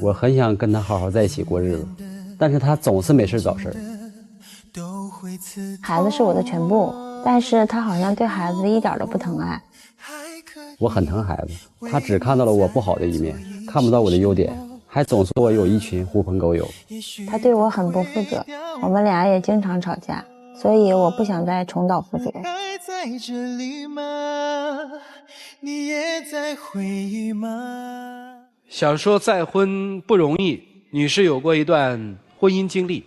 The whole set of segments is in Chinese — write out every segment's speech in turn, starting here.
我很想跟他好好在一起过日子，但是他总是没事找事儿。孩子是我的全部，但是他好像对孩子一点都不疼爱。我很疼孩子，他只看到了我不好的一面，看不到我的优点，还总说我有一群狐朋狗友。他对我很不负责，我们俩也经常吵架，所以我不想再重蹈覆辙。在这里吗？你也在回忆吗？想说再婚不容易，女士有过一段婚姻经历，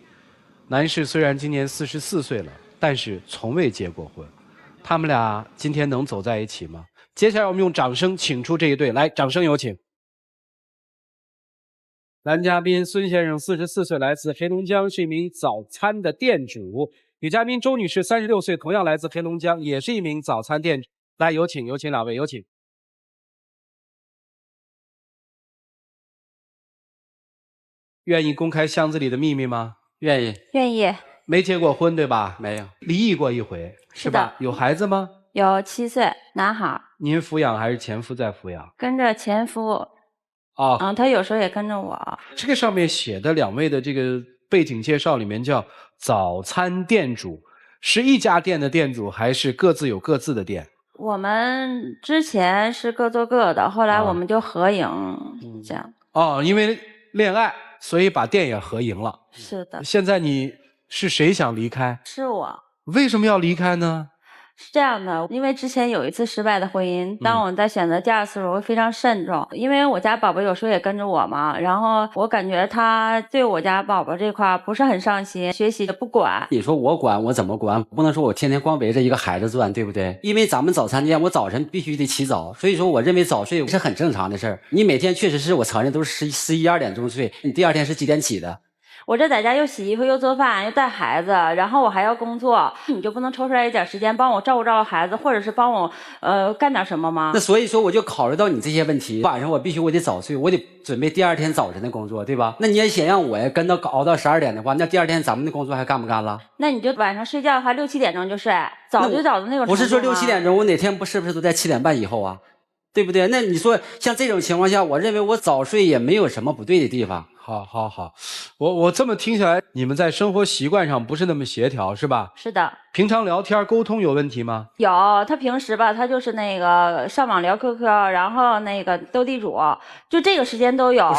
男士虽然今年44岁了，但是从未结过婚。他们俩今天能走在一起吗？接下来我们用掌声请出这一对，来，掌声有请。男嘉宾孙先生44岁，来自黑龙江，是一名早餐的店主。女嘉宾周女士36岁，同样来自黑龙江，也是一名早餐店主。来，有请两位，有请。愿意公开箱子里的秘密吗？愿意。愿意。没结过婚对吧？没有。离异过一回是吧？有孩子吗？有7岁男孩。您抚养还是前夫在抚养？跟着前夫。他有时候也跟着我。这个上面写的两位的这个背景介绍里面叫早餐店主，是一家店的店主还是各自有各自的店？我们之前是各做各的，后来我们就合营，这样。因为恋爱，所以把店也合营了。是的。现在你是谁想离开？是我。为什么要离开呢？是这样的，因为之前有一次失败的婚姻，当我在选择第二次的时候，我会非常慎重，因为我家宝宝有时候也跟着我嘛，然后我感觉他对我家宝宝这块不是很上心，学习也不管。你说我管，我怎么管？不能说我天天光围着一个孩子转，对不对？因为咱们早餐店，我早晨必须得起早，所以说我认为早睡是很正常的事儿。你每天确实是我承认都是11、12点钟睡，你第二天是几点起的？我这在家又洗衣服又做饭又带孩子，然后我还要工作，你就不能抽出来一点时间帮我照顾孩子，或者是帮我干点什么吗？那所以说我就考虑到你这些问题，晚上我得早睡，我得准备第二天早晨的工作，对吧？那你也想让我跟到熬到12点的话，那第二天咱们的工作还干不干了？那你就晚上睡觉的话6、7点钟就睡，早就早的那种程度吗？不是说6、7点钟，我哪天是不是都在7点半以后啊？对不对？那你说像这种情况下，我认为我早睡也没有什么不对的地方。好，我这么听下来，你们在生活习惯上不是那么协调，是吧？是的。平常聊天沟通有问题吗？有，他平时吧，他就是那个上网聊 QQ， 然后那个斗地主，就这个时间都有。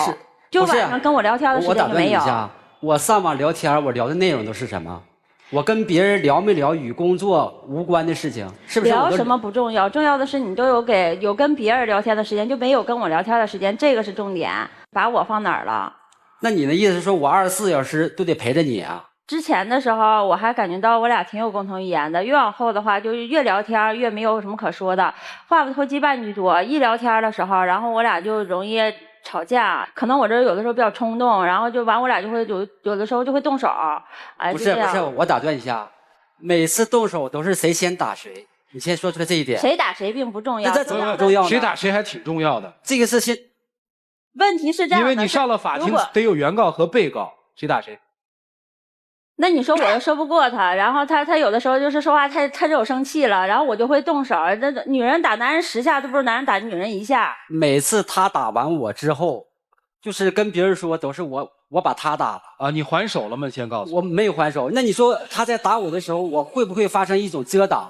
就晚上跟我聊天的时间就没有。我打断你一下，我上网聊天，我聊的内容都是什么？我跟别人聊没聊与工作无关的事情，是不是？聊什么不重要，重要的是你都有跟别人聊天的时间，就没有跟我聊天的时间，这个是重点。把我放哪儿了？那你的意思是说我24小时都得陪着你啊？之前的时候我还感觉到我俩挺有共同语言的，越往后的话就是越聊天越没有什么可说的，话不投机半句多。一聊天的时候，然后我俩就容易吵架，可能我这有的时候比较冲动，然后就完我俩就会有的时候就会动手。不是，我打断一下，每次动手都是谁先打谁？你先说出来这一点。谁打谁并不重要，这怎么重要呢？谁打谁还挺重要的。这个是先。问题是这样的，因为你上了法庭得有原告和被告，谁打谁？那你说我又说不过他，然后他有的时候就是说话他就有生气了，然后我就会动手。这女人打男人10下，都不是男人打女人1下。每次他打完我之后，就是跟别人说都是我把他打了啊。你还手了吗？先告诉我。我没有还手。那你说他在打我的时候，我会不会发生一种遮挡？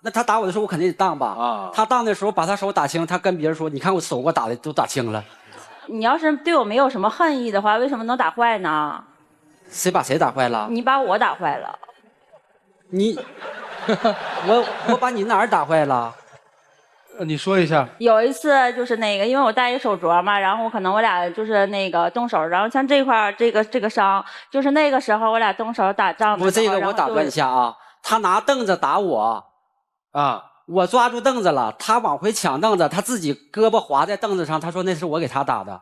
那他打我的时候，我肯定得当吧？啊。他当的时候把他手打青，他跟别人说：“你看我手给我打的都打青了。”你要是对我没有什么恨意的话，为什么能打坏呢？谁把谁打坏了？你把我打坏了。你，我把你哪儿打坏了？你说一下。有一次就是那个，因为我戴一个手镯嘛，然后可能我俩就是那个动手，然后像这块这个伤，就是那个时候我俩动手打仗的时候。不，这个我打断一下啊，他拿凳子打我，啊。我抓住凳子了，他往回抢凳子，他自己胳膊划在凳子上，他说那是我给他打的。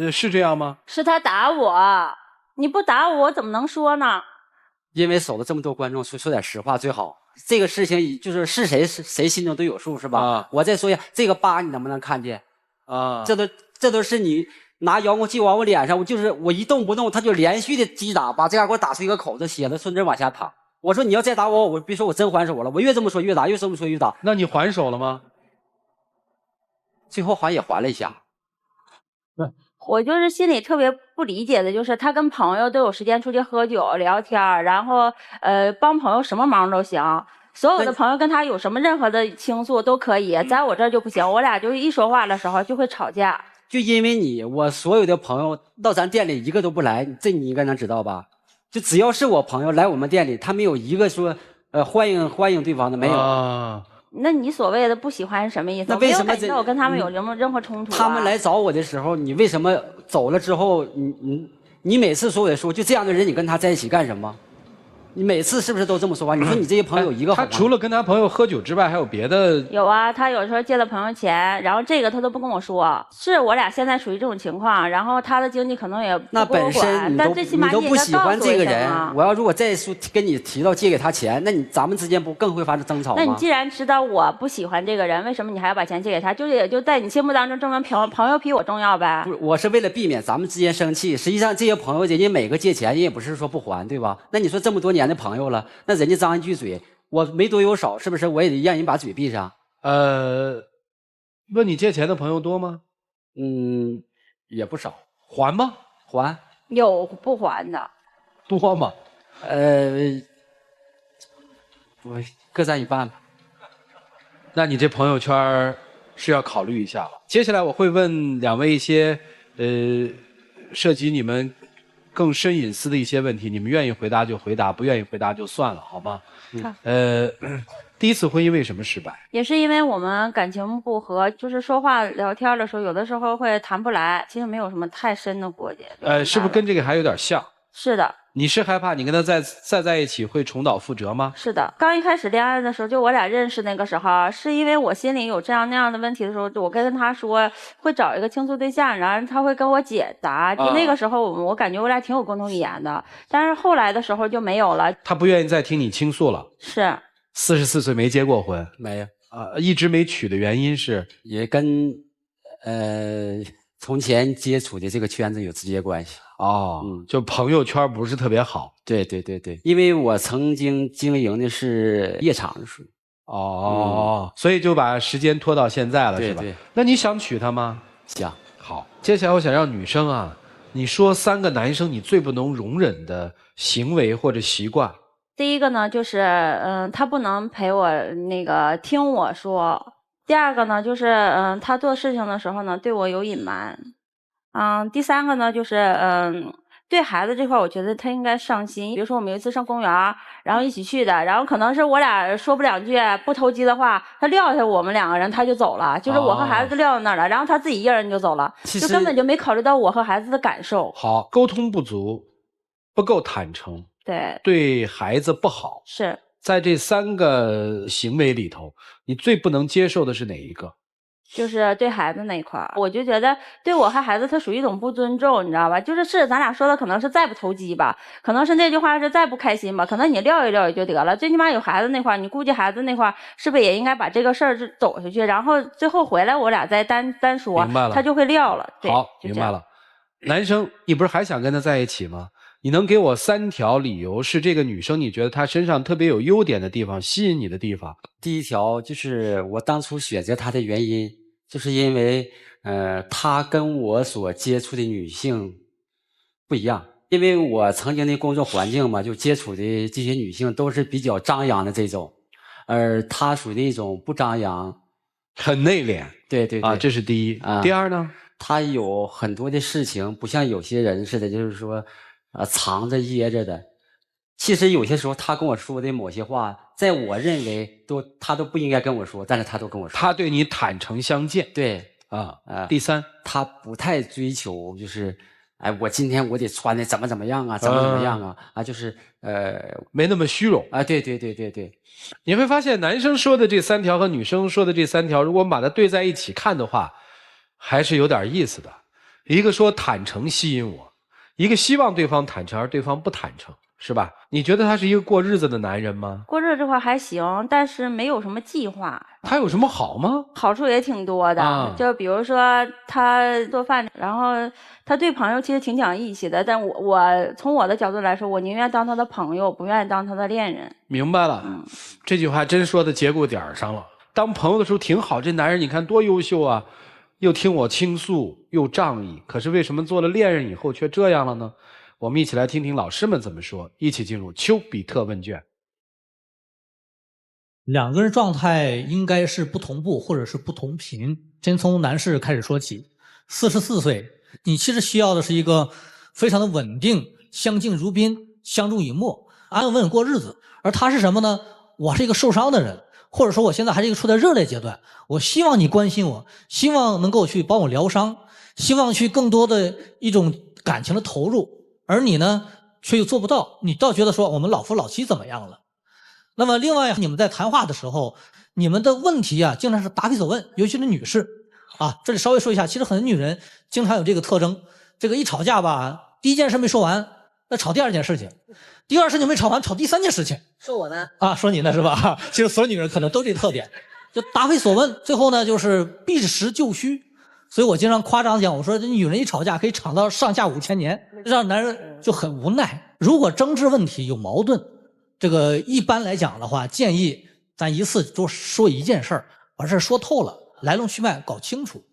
是这样吗？是他打我，你不打我怎么能说呢？因为守了这么多观众，说点实话最好。这个事情就是谁心中都有数，是吧？我再说一下，这个疤你能不能看见？这都是你拿遥控器往我脸上，我一动不动，他就连续的击打，把这样给我打出一个口子，血的顺着往下淌。我说你要再打我，别说我真还手了，我越这么说越打，越这么说越打。那你还手了吗？最后也还了一下。我就是心里特别不理解的，就是他跟朋友都有时间出去喝酒聊天，然后帮朋友什么忙都行，所有的朋友跟他有什么任何的倾诉都可以，在我这儿就不行，我俩就是一说话的时候就会吵架。就因为你，我所有的朋友到咱店里一个都不来，这你应该能知道吧？就只要是我朋友来我们店里，他没有一个说欢迎对方的，没有。那你所谓的不喜欢是什么意思？那为什么我没有感觉我跟他们有任何冲突啊？他们来找我的时候，你为什么走了之后，你每次说我的说，就这样的人，你跟他在一起干什么？你每次是不是都这么说话？你说你这些朋友一个好吗？他除了跟他朋友喝酒之外，还有别的？有啊，他有时候借了朋友钱，然后这个他都不跟我说。是我俩现在属于这种情况，然后他的经济可能也不那本身但最起码你都不喜欢这个人，我要如果再说跟你提到借给他钱，那咱们之间不更会发生争吵吗？那你既然知道我不喜欢这个人，为什么你还要把钱借给他？就是也就在你心目当中证明朋友比我重要呗？不是，我是为了避免咱们之间生气。实际上这些朋友，人家每个借钱，人也不是说不还，对吧？那你说这么多年的朋友了。那人家张一句嘴，我没多有少，是不是？我也得让人把嘴闭上。问你借钱的朋友多吗？也不少。还吗？还。有不还的。多吗？我各占一半吧。那你这朋友圈是要考虑一下了。接下来我会问两位一些涉及你们更深隐私的一些问题，你们愿意回答就回答，不愿意回答就算了，好吗？第一次婚姻为什么失败？也是因为我们感情不合，就是说话聊天的时候，有的时候会谈不来，其实没有什么太深的过节。是不是跟这个还有点像？是的。你是害怕你跟他再在一起会重蹈覆辙吗？是的，刚一开始恋爱的时候，就我俩认识那个时候，是因为我心里有这样那样的问题的时候，我跟他说会找一个倾诉对象，然后他会跟我解答。就那个时候，我感觉我俩挺有共同语言的，但是后来的时候就没有了。他不愿意再听你倾诉了。是。44岁没结过婚？没有。一直没娶的原因是也跟从前接触的这个圈子有直接关系。就朋友圈不是特别好。对，因为我曾经经营的是夜场属于。所以就把时间拖到现在了，是吧？对。那你想娶她吗？想。好，接下来我想让女生啊，你说3个男生你最不能容忍的行为或者习惯。第一个呢，就是他不能陪我听我说。第二个呢，就是他做事情的时候呢，对我有隐瞒。第三个呢，就是对孩子这块，我觉得他应该上心。比如说我们有一次上公园，然后一起去的，然后可能是我俩说不两句不投机的话，他撂下我们2个人他就走了，就是我和孩子撂在那儿了，然后他自己一个人就走了，就根本就没考虑到我和孩子的感受。好，沟通不足，不够坦诚，对孩子不好。是在这3个行为里头，你最不能接受的是哪一个？就是对孩子那一块儿，我就觉得对我和孩子他属于一种不尊重，你知道吧？就是咱俩说的可能是再不投机吧，可能是那句话是再不开心吧，可能你撂一撂也就得了。最起码有孩子那块儿，你顾及孩子那块儿，是不是也应该把这个事儿走下去，然后最后回来我俩再单说，他就会撂了。好，明白了。男生，你不是还想跟他在一起吗？你能给我3条理由是这个女生你觉得她身上特别有优点的地方，吸引你的地方？第一条就是我当初选择她的原因，就是因为她跟我所接触的女性不一样。因为我曾经的工作环境嘛，就接触的这些女性都是比较张扬的这种，而她属于那种不张扬，很内敛。对，这是第一。第二呢？她有很多的事情不像有些人似的，就是说藏着掖着的。其实有些时候他跟我说的某些话，在我认为他都不应该跟我说，但是他都跟我说。他对你坦诚相见。对。第三，他不太追求就是我今天我得穿的怎么样啊，怎么样啊，就是没那么虚荣啊。对。你会发现男生说的这3条和女生说的这3条，如果我们把它对在一起看的话，还是有点意思的。一个说坦诚吸引我，一个希望对方坦诚而对方不坦诚，是吧？你觉得他是一个过日子的男人吗？过日子这块还行，但是没有什么计划。他有什么好吗？好处也挺多的，就比如说他做饭，然后他对朋友其实挺讲义气的，但我从我的角度来说，我宁愿当他的朋友，不愿意当他的恋人。明白了。这句话真说的节骨点上了。当朋友的时候挺好，这男人你看多优秀啊，又听我倾诉，又仗义，可是为什么做了恋人以后却这样了呢？我们一起来听听老师们怎么说，一起进入丘比特问卷。两个人状态应该是不同步或者是不同频。先从男士开始说起，44岁，你其实需要的是一个非常的稳定，相敬如宾，相濡以沫，安稳过日子。而他是什么呢？我是一个受伤的人，或者说我现在还是一个处在热恋阶段，我希望你关心我，希望能够去帮我疗伤，希望去更多的一种感情的投入，而你呢却又做不到，你倒觉得说我们老夫老妻怎么样了。那么另外你们在谈话的时候，你们的问题啊经常是答非所问，尤其是女士啊，这里稍微说一下，其实很多女人经常有这个特征，这个一吵架吧，第一件事没说完，那吵第二件事情，第二事情没吵完，吵第三件事情。说我呢？啊，说你呢是吧？其实所有女人可能都这特点，就答非所问，最后呢就是避实就虚。所以我经常夸张讲，我说这女人一吵架可以吵到上下5000年，让男人就很无奈。如果争执问题有矛盾，这个一般来讲的话，建议咱一次就说一件事儿，把事说透了，来龙去脉搞清楚。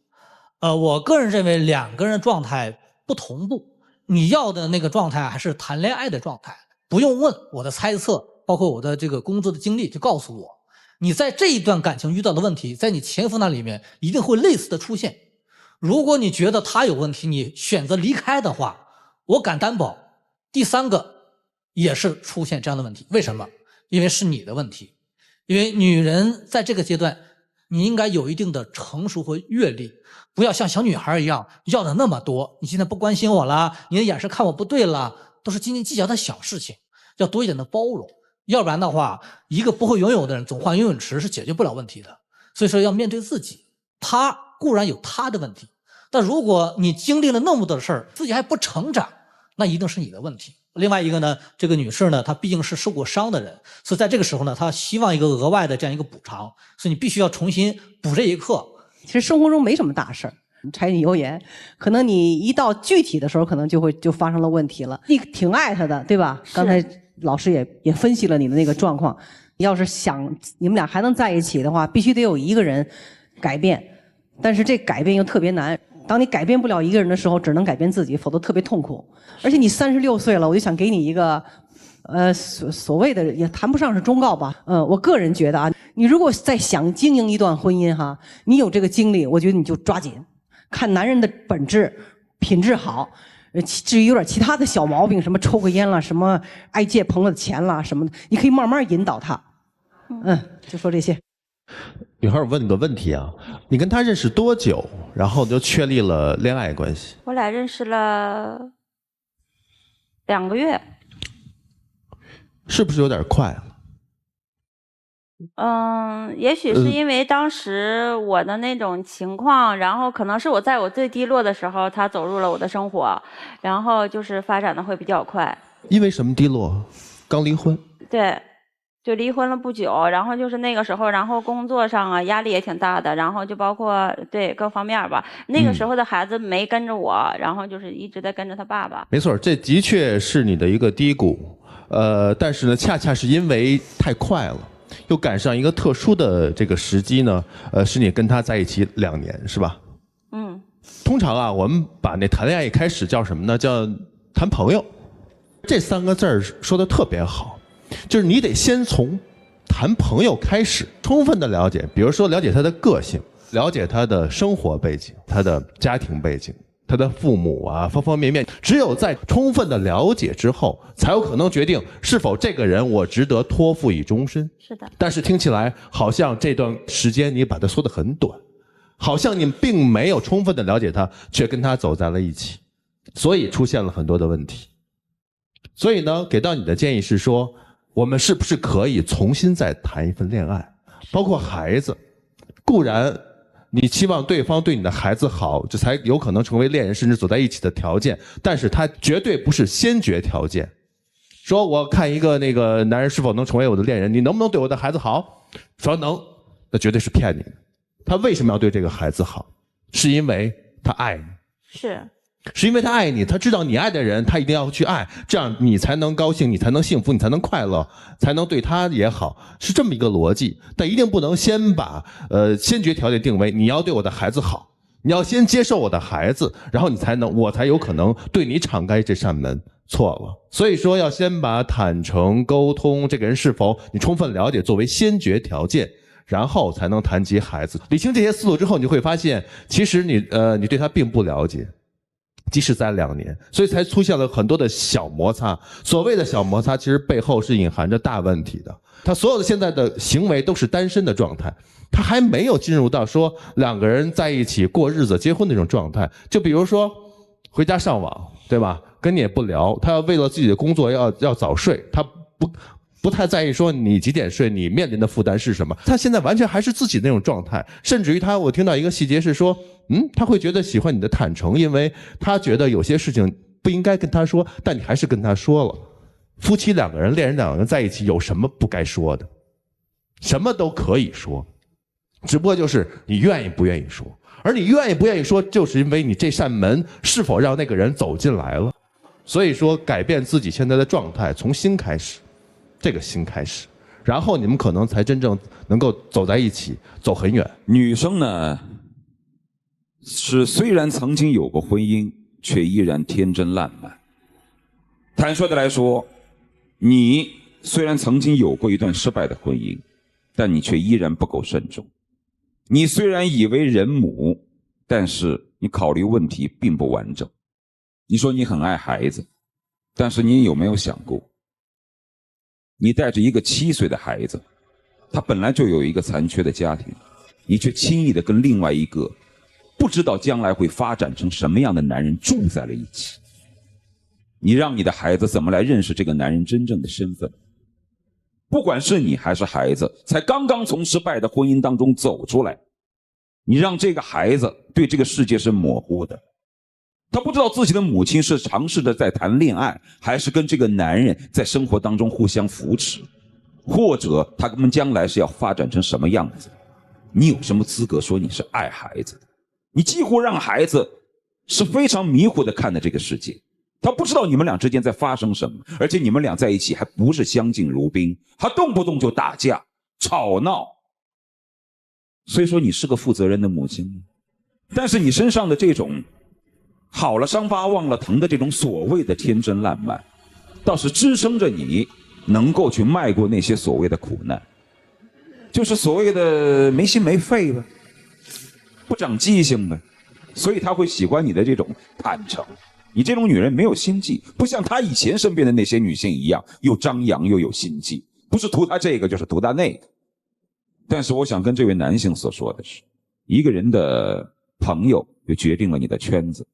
我个人认为两个人状态不同步，你要的那个状态还是谈恋爱的状态，不用问我的猜测，包括我的这个工作的经历，就告诉我，你在这一段感情遇到的问题，在你前夫那里面一定会类似的出现。如果你觉得他有问题，你选择离开的话，我敢担保，第三个也是出现这样的问题。为什么？因为是你的问题。因为女人在这个阶段，你应该有一定的成熟和阅历，不要像小女孩一样要的那么多。你现在不关心我了，你的眼神看我不对了，都是斤斤计较的小事情，要多一点的包容。要不然的话，一个不会游泳的人总换游泳池是解决不了问题的。所以说要面对自己，他固然有他的问题，但如果你经历了那么多的事儿，自己还不成长，那一定是你的问题。另外一个呢，这个女士呢，她毕竟是受过伤的人，所以在这个时候呢，她希望一个额外的这样一个补偿，所以你必须要重新补这一课。其实生活中没什么大事儿，柴米油盐，可能你一到具体的时候，可能就发生了问题了。你挺爱他的，对吧？刚才老师也分析了你的那个状况。你要是想你们俩还能在一起的话，必须得有一个人改变，但是这改变又特别难。当你改变不了一个人的时候，只能改变自己，否则特别痛苦。而且你36岁了，我就想给你一个所谓的也谈不上是忠告吧。我个人觉得啊，你如果再想经营一段婚姻哈，你有这个精力，我觉得你就抓紧。看男人的本质品质好，至于有点其他的小毛病，什么抽个烟了，什么爱借朋友的钱了什么的，你可以慢慢引导他。就说这些。女孩，我问你个问题啊，你跟他认识多久，然后就确立了恋爱关系？我俩认识了2个月。是不是有点快了？也许是因为当时我的那种情况，然后可能是我在我最低落的时候，他走入了我的生活，然后就是发展的会比较快。因为什么低落？刚离婚？对。就离婚了不久，然后就是那个时候，然后工作上啊压力也挺大的，然后就包括对各方面吧。那个时候的孩子没跟着我，然后就是一直在跟着他爸爸。没错，这的确是你的一个低谷，但是呢，恰恰是因为太快了，又赶上一个特殊的这个时机呢，是你跟他在一起2年，是吧？通常啊，我们把那谈恋爱一开始叫什么呢？叫谈朋友。这3个字儿说的特别好。就是你得先从谈朋友开始，充分的了解，比如说了解他的个性，了解他的生活背景，他的家庭背景，他的父母啊，方方面面。只有在充分的了解之后，才有可能决定是否这个人我值得托付以终身。是的。但是听起来好像这段时间你把它缩得很短，好像你并没有充分的了解他，却跟他走在了一起，所以出现了很多的问题。所以呢，给到你的建议是说，我们是不是可以重新再谈一份恋爱？包括孩子，固然你期望对方对你的孩子好，这才有可能成为恋人甚至走在一起的条件，但是它绝对不是先决条件。说我看一个那个男人是否能成为我的恋人，你能不能对我的孩子好？说能，那绝对是骗你的。他为什么要对这个孩子好？是因为他爱你。是因为他爱你，他知道你爱的人，他一定要去爱，这样你才能高兴，你才能幸福，你才能快乐，才能对他也好，是这么一个逻辑。但一定不能先把先决条件定为你要对我的孩子好，你要先接受我的孩子，然后我才有可能对你敞开这扇门。错了，所以说要先把坦诚沟通这个人是否你充分了解作为先决条件，然后才能谈及孩子。理清这些思路之后，你会发现，其实你对他并不了解，即使在2年，所以才出现了很多的小摩擦。所谓的小摩擦，其实背后是隐含着大问题的。他所有的现在的行为都是单身的状态，他还没有进入到说2个人在一起过日子、结婚那种状态。就比如说回家上网，对吧？跟你也不聊，他要为了自己的工作要早睡，他不太在意说你几点睡，你面临的负担是什么。他现在完全还是自己那种状态，甚至于我听到一个细节是说，他会觉得喜欢你的坦诚，因为他觉得有些事情不应该跟他说，但你还是跟他说了。夫妻2个人、恋人2个人在一起，有什么不该说的？什么都可以说，只不过就是你愿意不愿意说。而你愿意不愿意说，就是因为你这扇门是否让那个人走进来了。所以说，改变自己现在的状态，从心开始，这个心开始，然后你们可能才真正能够走在一起，走很远。女生呢，是虽然曾经有过婚姻，却依然天真烂漫。坦率的来说，你虽然曾经有过一段失败的婚姻，但你却依然不够慎重。你虽然已为人母，但是你考虑问题并不完整。你说你很爱孩子，但是你有没有想过，你带着一个7岁的孩子，他本来就有一个残缺的家庭，你却轻易的跟另外一个不知道将来会发展成什么样的男人住在了一起。你让你的孩子怎么来认识这个男人真正的身份？不管是你还是孩子，才刚刚从失败的婚姻当中走出来，你让这个孩子对这个世界是模糊的。他不知道自己的母亲是尝试着在谈恋爱，还是跟这个男人在生活当中互相扶持，或者他们将来是要发展成什么样子。你有什么资格说你是爱孩子的？你几乎让孩子是非常迷糊的看待这个世界，他不知道你们俩之间在发生什么，而且你们俩在一起还不是相敬如宾，他动不动就打架吵闹。所以说你是个负责任的母亲，但是你身上的这种好了伤疤忘了疼的这种所谓的天真烂漫，倒是支撑着你能够去迈过那些所谓的苦难，就是所谓的没心没肺吧，不长记性呗。所以他会喜欢你的这种坦诚。你这种女人没有心计，不像他以前身边的那些女性一样，又张扬又有心计，不是图他这个就是图他那个。但是我想跟这位男性所说的是，一个人的朋友就决定了你的圈子，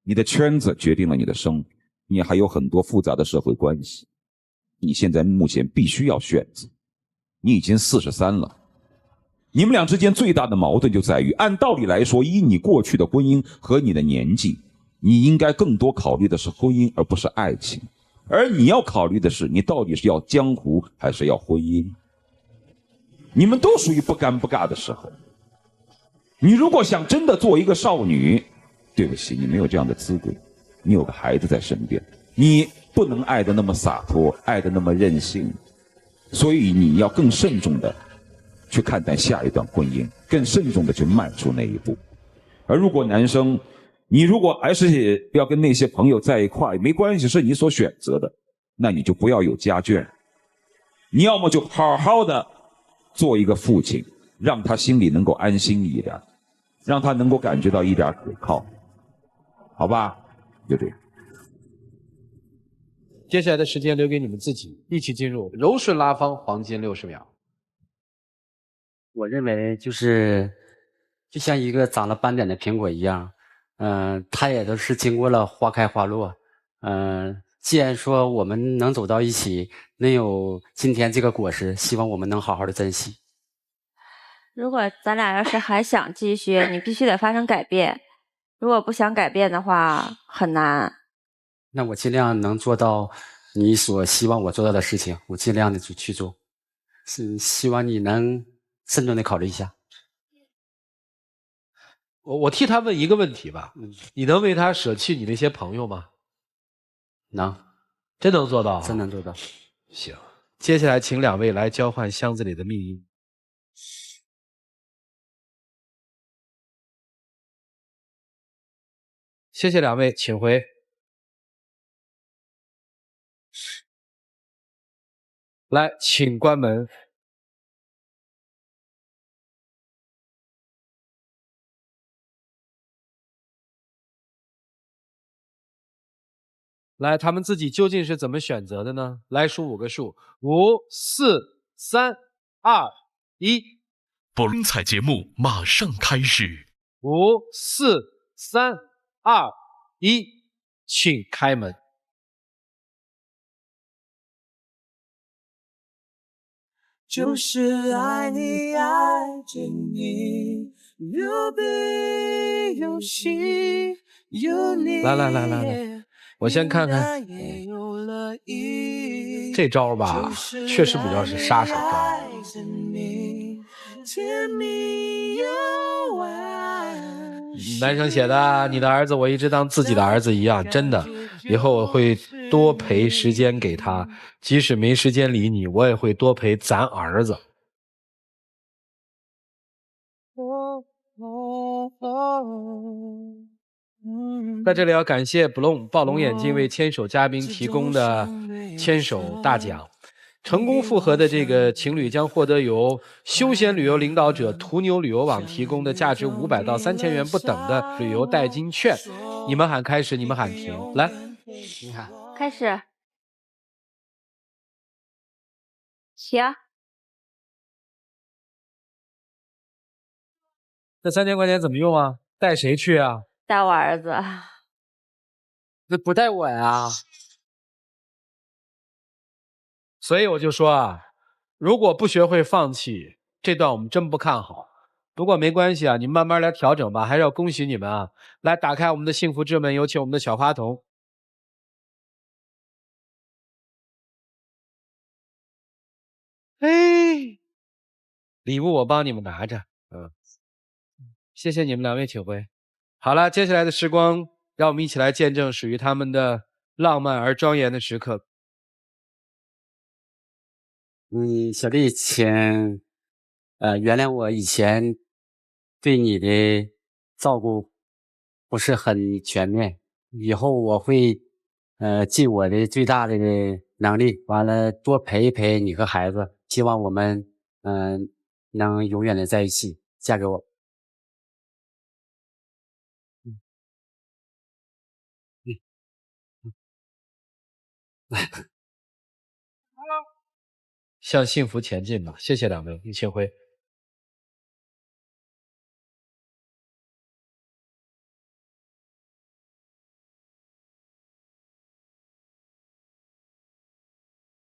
你的圈子决定了你的生活，你还有很多复杂的社会关系。你现在目前必须要选择，你已经43了，你们俩之间最大的矛盾就在于，按道理来说，以你过去的婚姻和你的年纪，你应该更多考虑的是婚姻而不是爱情，而你要考虑的是你到底是要江湖还是要婚姻。你们都属于不尴不尬的时候。你如果想真的做一个少女，对不起，你没有这样的资格，你有个孩子在身边，你不能爱得那么洒脱，爱得那么任性，所以你要更慎重的去看待下一段婚姻，更慎重的去迈出那一步。而如果男生，你如果还是要跟那些朋友在一块，没关系，是你所选择的，那你就不要有家眷，你要么就好好的做一个父亲，让他心里能够安心一点，让他能够感觉到一点可靠，好吧？就这样。接下来的时间留给你们自己，一起进入柔顺拉芳黄金60秒。我认为就像一个长了斑点的苹果一样，它也都是经过了花开花落。既然说我们能走到一起，能有今天这个果实，希望我们能好好的珍惜。如果咱俩要是还想继续，你必须得发生改变。如果不想改变的话，很难。那我尽量能做到你所希望我做到的事情，我尽量的去做。希望你能慎重的考虑一下。我替他问一个问题吧，你能为他舍弃你那些朋友吗？能，真能做到？真能做到。行，接下来请2位来交换箱子里的密音。谢谢两位，请回。来，请关门。来，他们自己究竟是怎么选择的呢？来数5个数，5、4、3、2、1。精彩节目马上开始。5、4、3、2、1，请开门。就是爱你，爱着你，有悲有喜，有你。来，我先看看这招吧，确实比较是杀手招。男生写的，你的儿子我一直当自己的儿子一样，真的，以后我会多陪时间给他，即使没时间理你，我也会多陪咱儿子。在这里要感谢 Bloom 暴龙眼镜为牵手嘉宾提供的牵手大奖。成功复合的这个情侣将获得由休闲旅游领导者途牛旅游网提供的价值500到3000元不等的旅游代金券。你们喊开始，你们喊停。来，你喊开始。行。这3000块钱怎么用啊？带谁去啊？带我儿子。那不带我呀？所以我就说啊，如果不学会放弃，这段我们真不看好。不过没关系啊，你们慢慢来调整吧。还是要恭喜你们啊！来，打开我们的幸福之门，有请我们的小花童。哎，礼物我帮你们拿着，谢谢你们2位，请回。好了，接下来的时光，让我们一起来见证属于他们的浪漫而庄严的时刻。小丽，请原谅我以前对你的照顾不是很全面，以后我会尽我的最大的能力，完了多陪一陪你和孩子，希望我们能永远的在一起，嫁给我。向幸福前进吧，谢谢2位，请回。